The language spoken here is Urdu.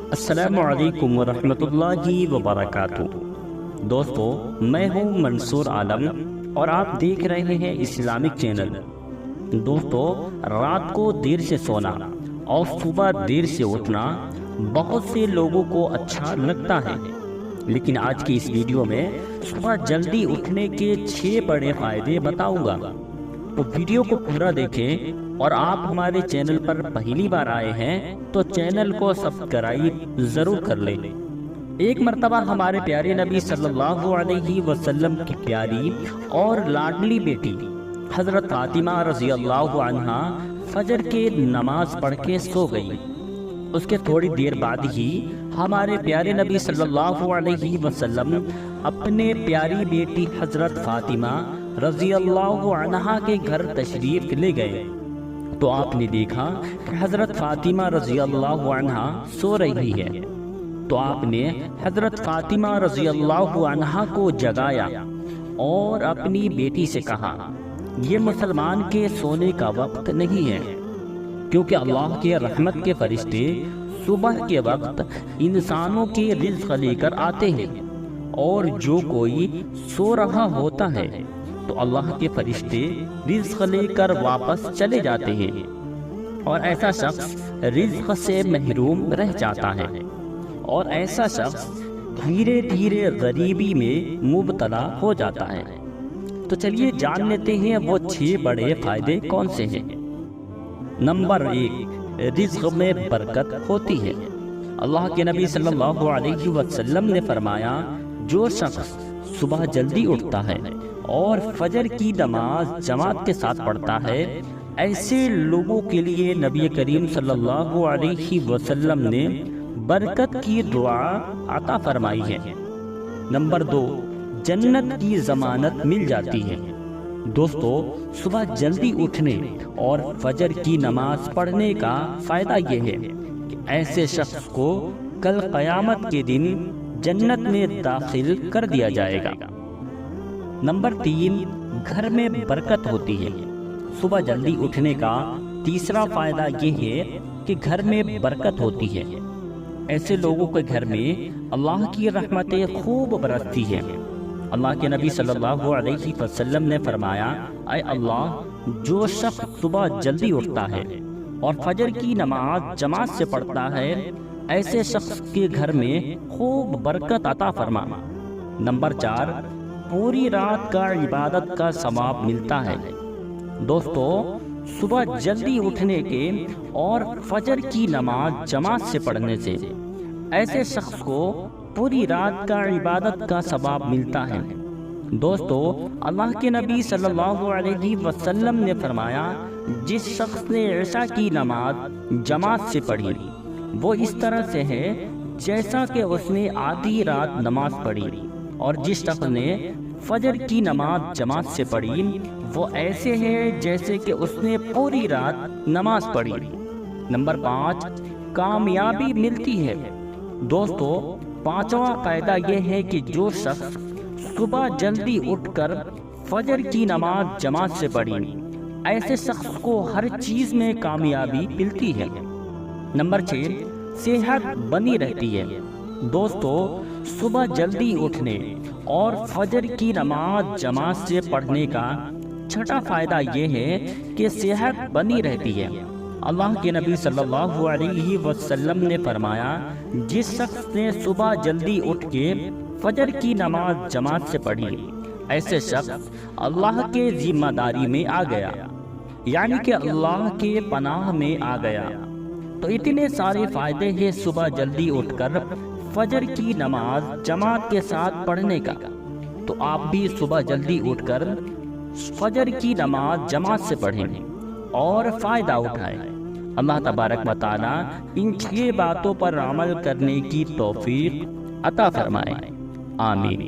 السلام علیکم ورحمۃ اللہ وبرکاتہ۔ دوستو، میں ہوں منصور عالم اور آپ دیکھ رہے ہیں اسلامک چینل۔ دوستو، رات کو دیر سے سونا اور صبح دیر سے اٹھنا بہت سے لوگوں کو اچھا لگتا ہے، لیکن آج کی اس ویڈیو میں صبح جلدی اٹھنے کے 6 بڑے فائدے بتاؤں گا۔ تو ویڈیو کو پورا دیکھیں، اور آپ ہمارے چینل پر پہلی بار آئے ہیں تو چینل کو سبسکرائب ضرور کر لیں۔ ایک مرتبہ ہمارے پیارے نبی صلی اللہ علیہ وسلم کی پیاری اور لاڈلی بیٹی حضرت فاطمہ رضی اللہ عنہا فجر کی نماز پڑھ کے سو گئی۔ اس کے تھوڑی دیر بعد ہی ہمارے پیارے نبی صلی اللہ علیہ وسلم اپنے پیاری بیٹی حضرت فاطمہ رضی اللہ عنہا کے گھر تشریف لے گئے، تو آپ نے دیکھا کہ حضرت فاطمہ رضی اللہ عنہا سو رہی ہے۔ تو آپ نے حضرت فاطمہ رضی اللہ عنہا کو جگایا اور اپنی بیٹی سے کہا، یہ مسلمان کے سونے کا وقت نہیں ہے، کیونکہ اللہ کے رحمت کے فرشتے صبح کے وقت انسانوں کے رزق لے کر آتے ہیں، اور جو کوئی سو رہا ہوتا ہے تو اللہ کے فرشتے رزق لے کر واپس چلے جاتے ہیں، اور ایسا شخص رزق سے محروم رہ جاتا ہے، اور ایسا شخص دھیرے دھیرے غریبی میں مبتلا ہو جاتا ہے۔ تو چلیے جان لیتے ہیں وہ 6 بڑے فائدے کون سے ہیں۔ نمبر 1، رزق میں برکت ہوتی ہے۔ اللہ کے نبی صلی اللہ علیہ وسلم نے فرمایا، جو شخص صبح جلدی اٹھتا ہے اور فجر کی نماز جماعت کے ساتھ پڑھتا ہے، ایسے لوگوں کے لیے نبی کریم صلی اللہ علیہ وسلم نے برکت کی دعا عطا فرمائی ہے۔ نمبر 2، جنت کی ضمانت مل جاتی ہے۔ دوستو، صبح جلدی اٹھنے اور فجر کی نماز پڑھنے کا فائدہ یہ ہے کہ ایسے شخص کو کل قیامت کے دن جنت میں داخل کر دیا جائے گا۔ نمبر 3، گھر میں برکت ہوتی ہے۔ صبح جلدی اٹھنے کا تیسرا فائدہ یہ ہے کہ گھر میں برکت ہوتی ہے۔ ایسے لوگوں کے گھر میں اللہ کی رحمتیں خوب برستی ہیں۔ اللہ کے نبی صلی اللہ علیہ وسلم نے فرمایا، اے اللہ، جو شخص صبح جلدی اٹھتا ہے اور فجر کی نماز جماعت سے پڑھتا ہے، ایسے شخص کے گھر میں خوب برکت عطا فرما۔ نمبر 4، پوری رات کا عبادت کا ثواب ملتا ہے۔ دوستو، صبح جلدی اٹھنے کے اور فجر کی نماز جماعت سے پڑھنے سے ایسے شخص کو پوری رات کا عبادت کا ثواب ملتا ہے۔ دوستو، اللہ کے نبی صلی اللہ علیہ وسلم نے فرمایا، جس شخص نے عشاء کی نماز جماعت سے پڑھی، وہ اس طرح سے ہے جیسا کہ اس نے آدھی رات نماز پڑھی، اور جس شخص نے فجر کی نماز جماعت سے پڑھی، وہ ایسے ہے جیسے کہ اس نے پوری رات نماز پڑھی۔ نمبر 5، کامیابی ملتی ہے۔ دوستو، 5واں فائدہ یہ ہے کہ جو شخص صبح جلدی اٹھ کر فجر کی نماز جماعت سے پڑھی، ایسے شخص کو ہر چیز میں کامیابی ملتی ہے۔ نمبر 6، صحت بنی رہتی ہے۔ دوستو، صبح جلدی اٹھنے اور فجر کی نماز جماعت سے پڑھنے کا 6واں فائدہ یہ ہے کہ صحت بنی رہتی ہے۔ اللہ کے نبی صلی اللہ علیہ وسلم نے فرمایا، جس شخص نے صبح جلدی اٹھ کے فجر کی نماز جماعت سے پڑھی، ایسے شخص اللہ کے ذمہ داری میں آ گیا، یعنی کہ اللہ کے پناہ میں آ گیا۔ تو اتنے سارے فائدے ہیں صبح جلدی اٹھ کر فجر کی نماز جماعت کے ساتھ پڑھنے کا۔ تو آپ بھی صبح جلدی اٹھ کر فجر کی نماز جماعت سے پڑھیں اور فائدہ اٹھائیں۔ اللہ تبارک و تعالی ان 6 باتوں پر عمل کرنے کی توفیق عطا فرمائے۔ آمین۔